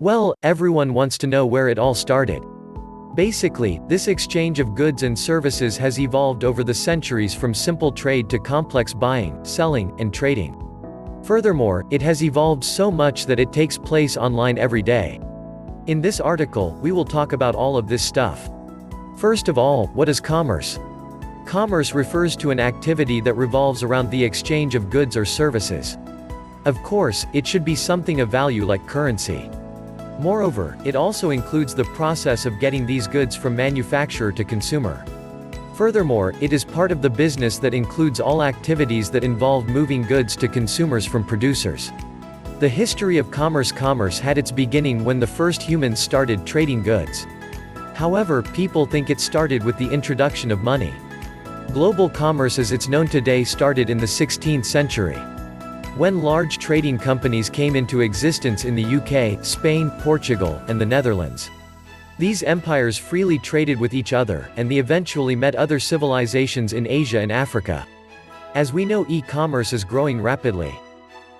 Well, everyone wants to know where it all started. Basically, this exchange of goods and services has evolved over the centuries from simple trade to complex buying, selling, and trading. Furthermore, it has evolved so much that it takes place online every day. In this article, we will talk about all of this stuff. First of all, what is commerce? Commerce refers to an activity that revolves around the exchange of goods or services. Of course, it should be something of value like currency. Moreover, it also includes the process of getting these goods from manufacturer to consumer. Furthermore, it is part of the business that includes all activities that involve moving goods to consumers from producers. The history of commerce had its beginning when the first humans started trading goods. However, people think it started with the introduction of money. Global commerce as it's known today started in the 16th century. When large trading companies came into existence in the UK, Spain, Portugal, and the Netherlands. These empires freely traded with each other, and they eventually met other civilizations in Asia and Africa. As we know, e-commerce is growing rapidly.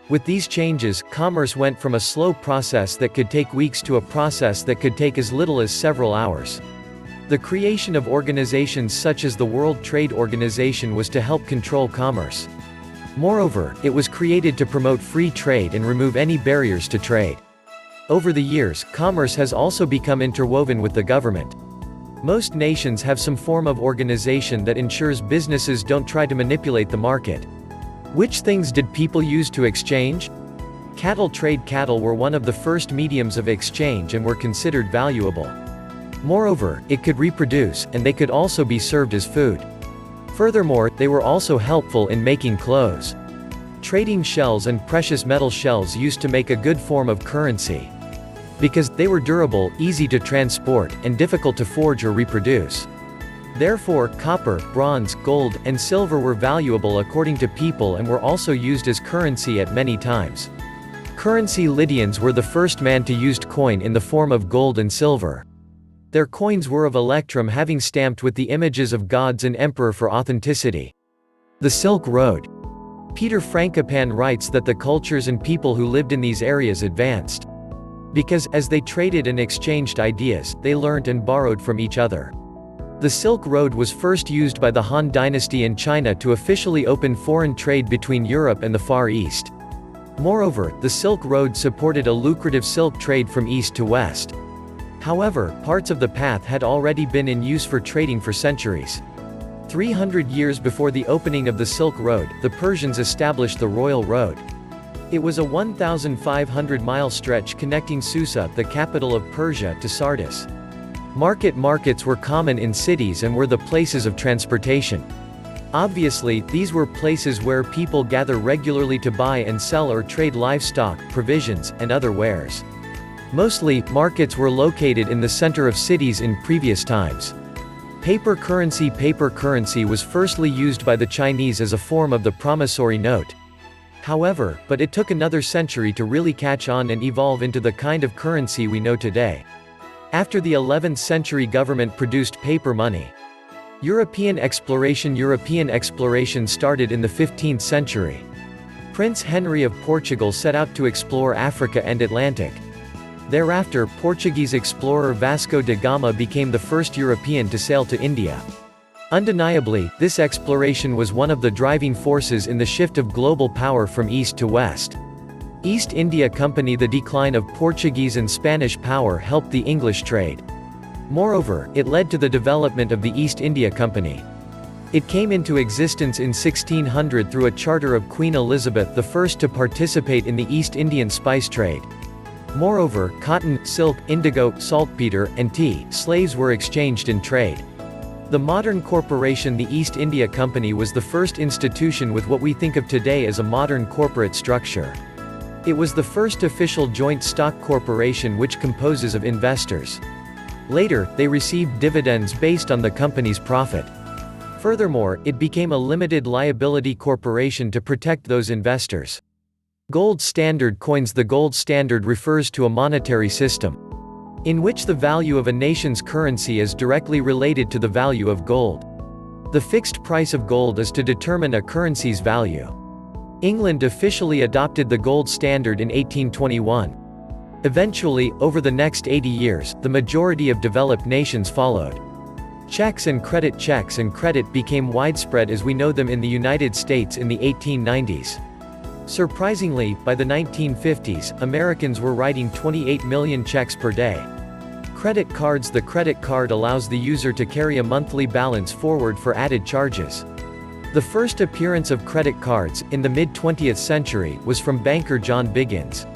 With these changes, commerce went from a slow process that could take weeks to a process that could take as little as several hours. The creation of organizations such as the World Trade Organization was to help control commerce. Moreover, it was created to promote free trade and remove any barriers to trade. Over the years, commerce has also become interwoven with the government. Most nations have some form of organization that ensures businesses don't try to manipulate the market. Which things did people use to exchange? Cattle trade. Cattle were one of the first mediums of exchange and were considered valuable. Moreover, it could reproduce, and they could also be served as food. Furthermore, they were also helpful in making clothes. Trading shells and precious metal shells used to make a good form of currency. Because they were durable, easy to transport, and difficult to forge or reproduce. Therefore, copper, bronze, gold, and silver were valuable according to people and were also used as currency at many times. Currency. Lydians were the first man to use coin in the form of gold and silver. Their coins were of electrum, having stamped with the images of gods and emperor for authenticity. The Silk Road. Peter Frankopan writes that the cultures and people who lived in these areas advanced. Because, as they traded and exchanged ideas, they learnt and borrowed from each other. The Silk Road was first used by the Han Dynasty in China to officially open foreign trade between Europe and the Far East. Moreover, the Silk Road supported a lucrative silk trade from east to west. However, parts of the path had already been in use for trading for centuries. 300 years before the opening of the Silk Road, the Persians established the Royal Road. It was a 1,500-mile stretch connecting Susa, the capital of Persia, to Sardis. Markets were common in cities and were the places of transportation. Obviously, these were places where people gather regularly to buy and sell or trade livestock, provisions, and other wares. Mostly, markets were located in the center of cities in previous times. Paper currency. Paper currency was firstly used by the Chinese as a form of the promissory note. However, but it took another century to really catch on and evolve into the kind of currency we know today. After the 11th century, government produced paper money. European exploration. European exploration started in the 15th century. Prince Henry of Portugal set out to explore Africa and Atlantic. Thereafter, Portuguese explorer Vasco da Gama became the first European to sail to India. Undeniably, this exploration was one of the driving forces in the shift of global power from east to west. East India Company. The decline of Portuguese and Spanish power helped the English trade. Moreover, it led to the development of the East India Company. It came into existence in 1600 through a charter of Queen Elizabeth I to participate in the East Indian spice trade. Moreover, cotton, silk, indigo, saltpeter, and tea, slaves were exchanged in trade. The modern corporation. The East India Company was the first institution with what we think of today as a modern corporate structure. It was the first official joint stock corporation which composes of investors. Later, they received dividends based on the company's profit. Furthermore, it became a limited liability corporation to protect those investors. Gold standard coins. The gold standard refers to a monetary system in which the value of a nation's currency is directly related to the value of gold. The fixed price of gold is to determine a currency's value. England officially adopted the gold standard in 1821. Eventually, over the next 80 years, the majority of developed nations followed. Checks and credit became widespread as we know them in the United States in the 1890s. Surprisingly, by the 1950s, Americans were writing 28 million checks per day. Credit cards. The credit card allows the user to carry a monthly balance forward for added charges. The first appearance of credit cards, in the mid-20th century, was from banker John Biggins.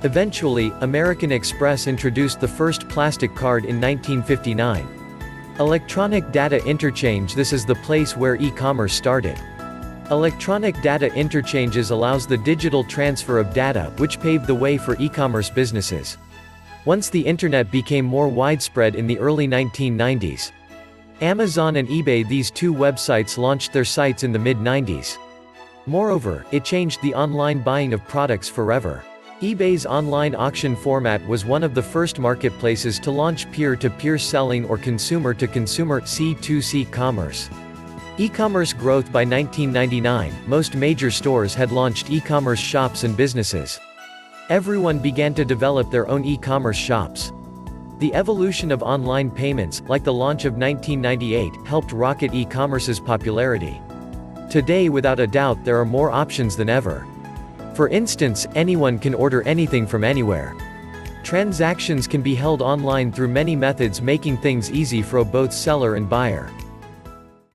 Eventually, American Express introduced the first plastic card in 1959. Electronic data interchange. This is the place where e-commerce started. Electronic data interchanges allows the digital transfer of data, which paved the way for e-commerce businesses. Once the internet became more widespread in the early 1990s. Amazon and eBay. These two websites launched their sites in the mid-90s. Moreover, it changed the online buying of products forever. eBay's online auction format was one of the first marketplaces to launch peer-to-peer selling or consumer-to-consumer (C2C) commerce. E-commerce growth. By 1999, most major stores had launched e-commerce shops and businesses. Everyone began to develop their own e-commerce shops. The evolution of online payments, like the launch of 1998, helped rocket e-commerce's popularity. Today, without a doubt, there are more options than ever. For instance, anyone can order anything from anywhere. Transactions can be held online through many methods, making things easy for both seller and buyer.